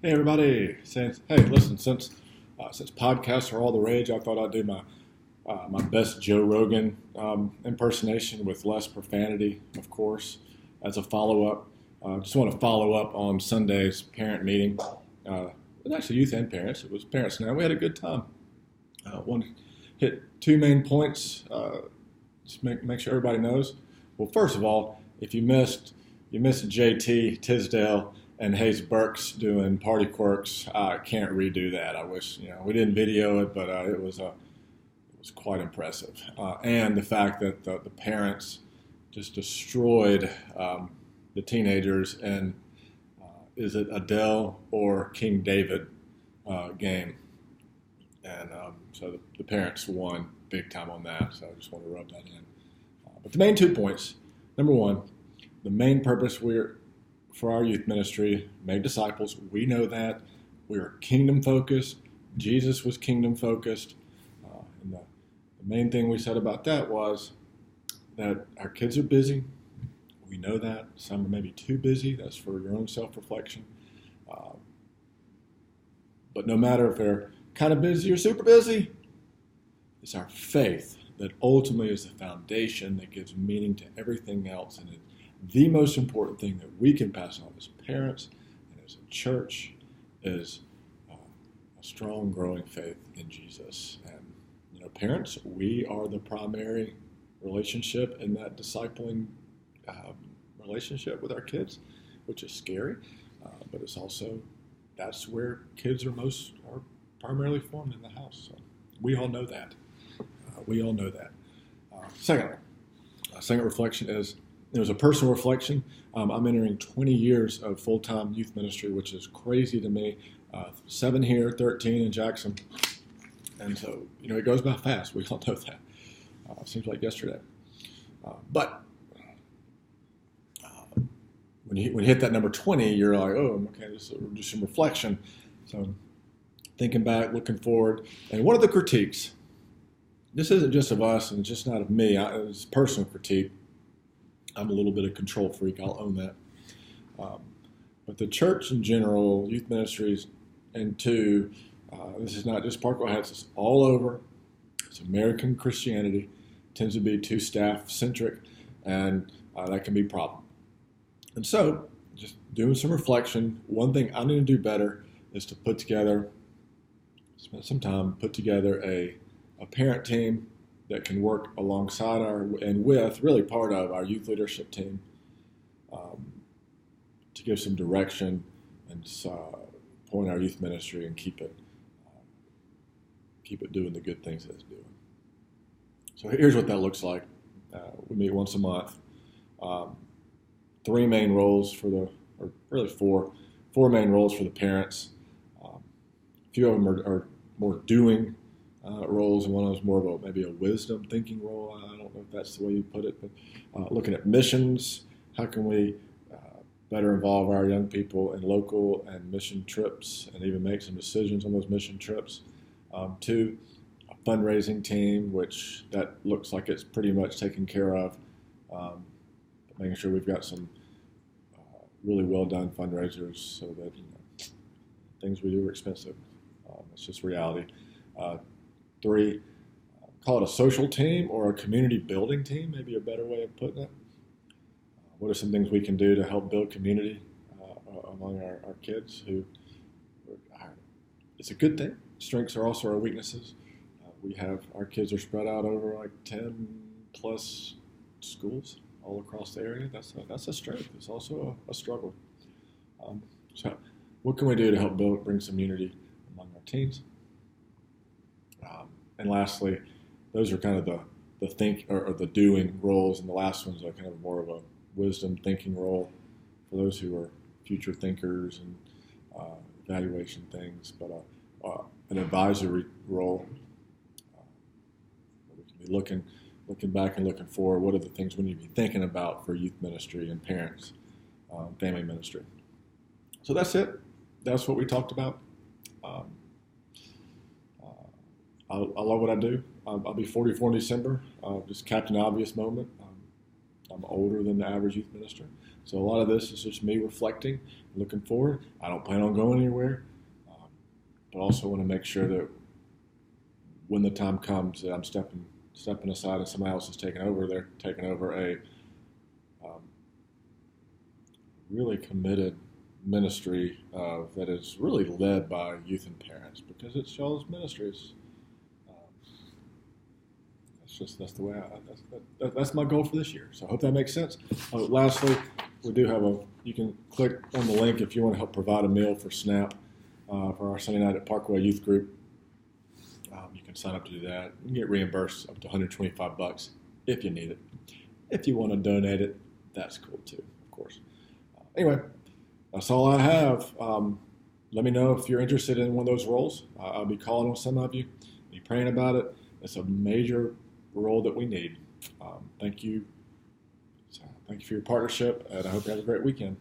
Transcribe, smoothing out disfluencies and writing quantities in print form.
Hey everybody! Hey, listen. Since podcasts are all the rage, I thought I'd do my best Joe Rogan impersonation with less profanity, of course, as a follow up. Just want to follow up on Sunday's parent meeting. It was actually youth and parents. It was parents now. We had a good time. Want to hit two main points. Just make sure everybody knows. Well, first of all, if you missed JT Tisdale and Hayes Burks doing party quirks. I can't redo that. I wish we didn't video it, but it was quite impressive. And the fact that the parents just destroyed the teenagers and is it Adele or King David game, and so the parents won big time on that. So I just want to rub that in. But the main 2 points. Number one, the main purpose for our youth ministry, make disciples. We know that. We are kingdom focused. Jesus was kingdom focused. And the main thing we said about that was that our kids are busy. We know that. Some are maybe too busy. That's for your own self-reflection. But no matter if they're kind of busy or super busy, it's our faith that ultimately is the foundation that gives meaning to everything else. And the most important thing that we can pass on as parents and as a church is a strong, growing faith in Jesus. And parents, we are the primary relationship in that discipling relationship with our kids, which is scary, but it's also that's where kids are primarily formed in the house. So we all know that. Second reflection is. There's a personal reflection. I'm entering 20 years of full-time youth ministry, which is crazy to me. 7 here, 13 in Jackson. And so, it goes by fast. We all know that. Seems like yesterday. But when you hit that number 20, you're like, oh, okay, just do some reflection. So thinking back, looking forward. And one of the critiques, this isn't just of us and just not of me. It's personal critique. I'm a little bit of control freak. I'll own that. But the church in general, youth ministries, and this is not just Parkwell Heights, it's all over. It's American Christianity. Tends to be too staff-centric, and that can be a problem. And so, just doing some reflection, one thing I need to do better is to spend some time, put together a parent team that can work alongside with really part of our youth leadership team to give some direction and point our youth ministry and keep it doing the good things that it's doing. So here's what that looks like. We meet once a month. 3 main roles or really four main roles for the parents. A few of them are more doing roles, and one of them is more of maybe a wisdom thinking role. I don't know if that's the way you put it, but looking at missions, how can we better involve our young people in local and mission trips and even make some decisions on those mission trips. 2, a fundraising team, which that looks like it's pretty much taken care of, making sure we've got some really well done fundraisers so that things we do are expensive. It's just reality. 3, call it a social team or a community building team, maybe a better way of putting it. What are some things we can do to help build community among our kids it's a good thing. Strengths are also our weaknesses. Our kids are spread out over like 10 plus schools all across the area. That's a strength. It's also a struggle. So what can we do to help bring some unity among our teens? And lastly, those are kind of the think or the doing roles, and the last one's kind of more of a wisdom thinking role for those who are future thinkers and evaluation things, but an advisory role. We can be looking back and looking forward. What are the things we need to be thinking about for youth ministry and parents, family ministry? So that's it. That's what we talked about. I love what I do. I'll be 44 in December. Just Captain Obvious moment. I'm older than the average youth minister. So a lot of this is just me reflecting, looking forward. I don't plan on going anywhere, but also want to make sure that when the time comes that I'm stepping aside and somebody else is taking over, they're taking over a really committed ministry that is really led by youth and parents, because it's y'all's ministries. That's the way that's my goal for this year. So I hope that makes sense. Lastly, we do have you can click on the link if you want to help provide a meal for SNAP for our Sunday night at Parkway Youth Group. You can sign up to do that. You can get reimbursed up to $125 if you need it. If you want to donate it, that's cool too, of course. Anyway, that's all I have. Let me know if you're interested in one of those roles. I'll be calling on some of you, be praying about it. It's a major role that we need. Thank you. Thank you for your partnership, and I hope you have a great weekend.